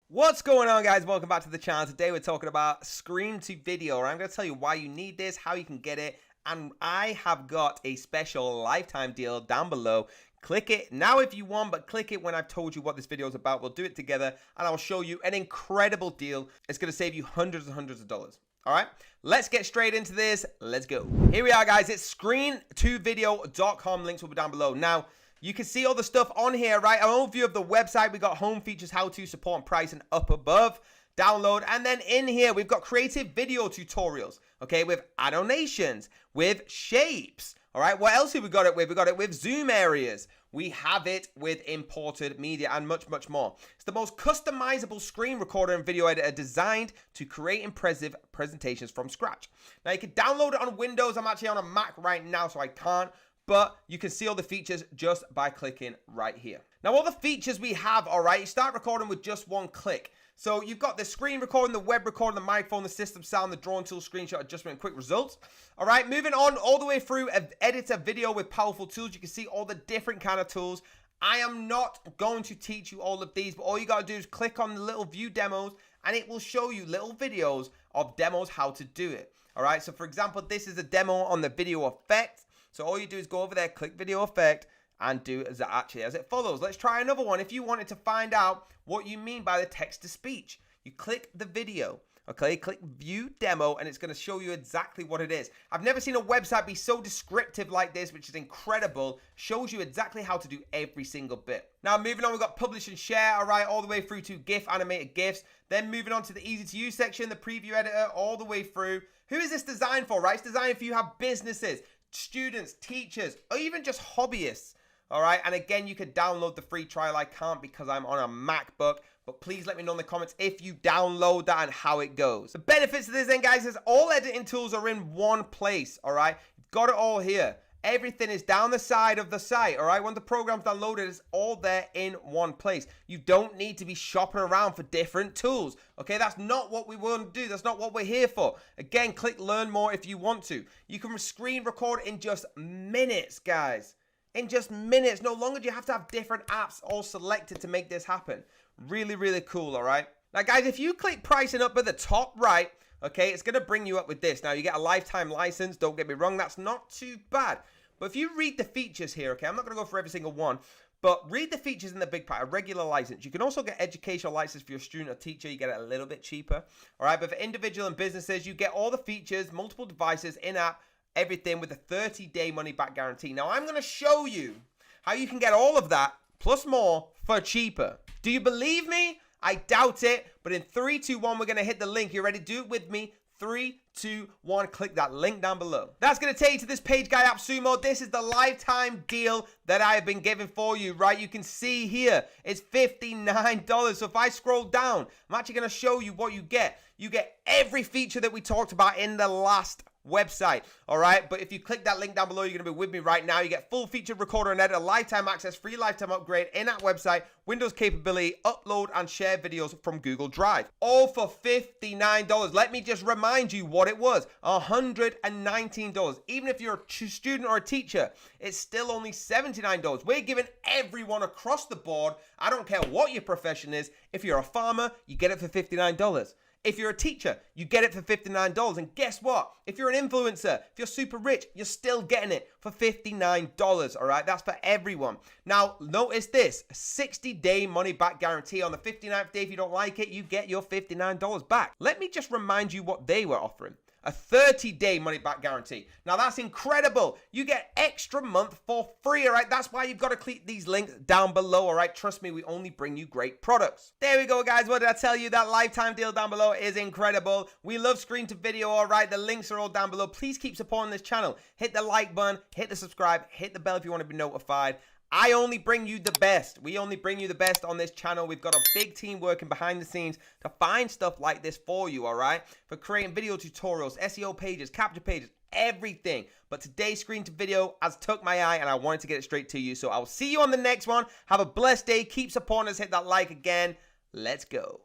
What's going on, guys? Welcome back to the channel. Today we're talking about ScreenToVideo. I'm going to tell you why you need this, how you can get it, and I have got a special lifetime deal down below. Click it now if you want, but click it when I've told you what this video is about. We'll do it together and I'll show you an incredible deal. It's going to save you hundreds and hundreds of dollars. All right, let's get straight into this. Let's go. Here we are, guys. It's ScreenToVideo.com. Links will be down below. Now, you can see all the stuff on here, right? An overview of the website. We got home features, how to, support, and price, and up above. Download. And then in here, we've got creative video tutorials, okay, with animations, with shapes. All right, what else have we got it with? We got it with zoom areas. We have it with imported media and much, much more. It's the most customizable screen recorder and video editor designed to create impressive presentations from scratch. Now, you can download it on Windows. I'm actually on a Mac right now, so I can't. But you can see all the features just by clicking right here. Now, all the features we have, all right, you start recording with just one click. So you've got the screen recording, the web recording, the microphone, the system sound, the drawing tool, screenshot, adjustment, and quick results. All right, moving on all the way through, edit a video with powerful tools. You can see all the different kind of tools. I am not going to teach you all of these, but all you got to do is click on the little view demos, and it will show you little videos of demos how to do it. All right, so for example, this is a demo on the video effect. So all you do is go over there, click video effect, and do as it follows. Let's try another one. If you wanted to find out what you mean by the text to speech, you click the video, okay? Click view demo, and it's going to show you exactly what it is. I've never seen a website be so descriptive like this, which is incredible. Shows you exactly how to do every single bit. Now, moving on, we've got publish and share, all right, all the way through to GIF, animated GIFs. Then moving on to the easy to use section, the preview editor, all the way through. Who is this designed for, right? It's designed for you have businesses, students, teachers, or even just hobbyists. All right, and again, you can download the free trial. I can't because I'm on a MacBook, but please let me know in the comments if you download that and how it goes. The benefits of this then, guys, is all editing tools are in one place. All right, you've got it all here. Everything is down the side of the site, all right? When the program's downloaded, it's all there in one place. You don't need to be shopping around for different tools, okay? That's not what we want to do. That's not what we're here for. Again, click learn more if you want to. You can screen record in just minutes, guys. In just minutes. No longer do you have to have different apps all selected to make this happen. Really, really cool, all right? Now, guys, if you click pricing up at the top right, okay, it's going to bring you up with this. Now, you get a lifetime license. Don't get me wrong. That's not too bad. But if you read the features here, okay, I'm not going to go for every single one, but read the features in the big part. A regular license. You can also get educational license for your student or teacher. You get it a little bit cheaper. All right, but for individual and businesses, you get all the features, multiple devices, in-app, everything with a 30-day money-back guarantee. Now, I'm going to show you how you can get all of that plus more for cheaper. Do you believe me? I doubt it, but in 3, 2, 1, we're going to hit the link. You ready? Do it with me. 3, 2, 1. Click that link down below. That's going to take you to this page, Guy AppSumo. This is the lifetime deal that I have been giving for you, right? You can see here, it's $59. So if I scroll down, I'm actually going to show you what you get. You get every feature that we talked about in the last website, all right? But if you click that link down below, you're going to be with me right now. You get full featured recorder and editor, lifetime access, free lifetime upgrade, in-app website, Windows capability, upload and share videos from Google Drive, all for $59. Let me just remind you what it was, $119. Even if you're a student or a teacher, it's still only $79. We're giving everyone across the board, I don't care what your profession is. If you're a farmer, you get it for $59. If you're a teacher, you get it for $59. And guess what? If you're an influencer, if you're super rich, you're still getting it for $59. All right, that's for everyone. Now, notice this, 60-day money-back guarantee. On the 59th day, if you don't like it, you get your $59 back. Let me just remind you what they were offering. A 30-day money-back guarantee. Now, that's incredible. You get extra month for free, all right? That's why you've got to click these links down below, all right? Trust me, we only bring you great products. There we go, guys. What did I tell you? That lifetime deal down below is incredible. We love ScreenToVideo, all right? The links are all down below. Please keep supporting this channel. Hit the like button, hit the subscribe, hit the bell if you want to be notified. I only bring you the best. We only bring you the best on this channel. We've got a big team working behind the scenes to find stuff like this for you, all right? For creating video tutorials, SEO pages, capture pages, everything. But today's ScreenToVideo has took my eye and I wanted to get it straight to you. So I'll see you on the next one. Have a blessed day. Keep supporting us. Hit that like again. Let's go.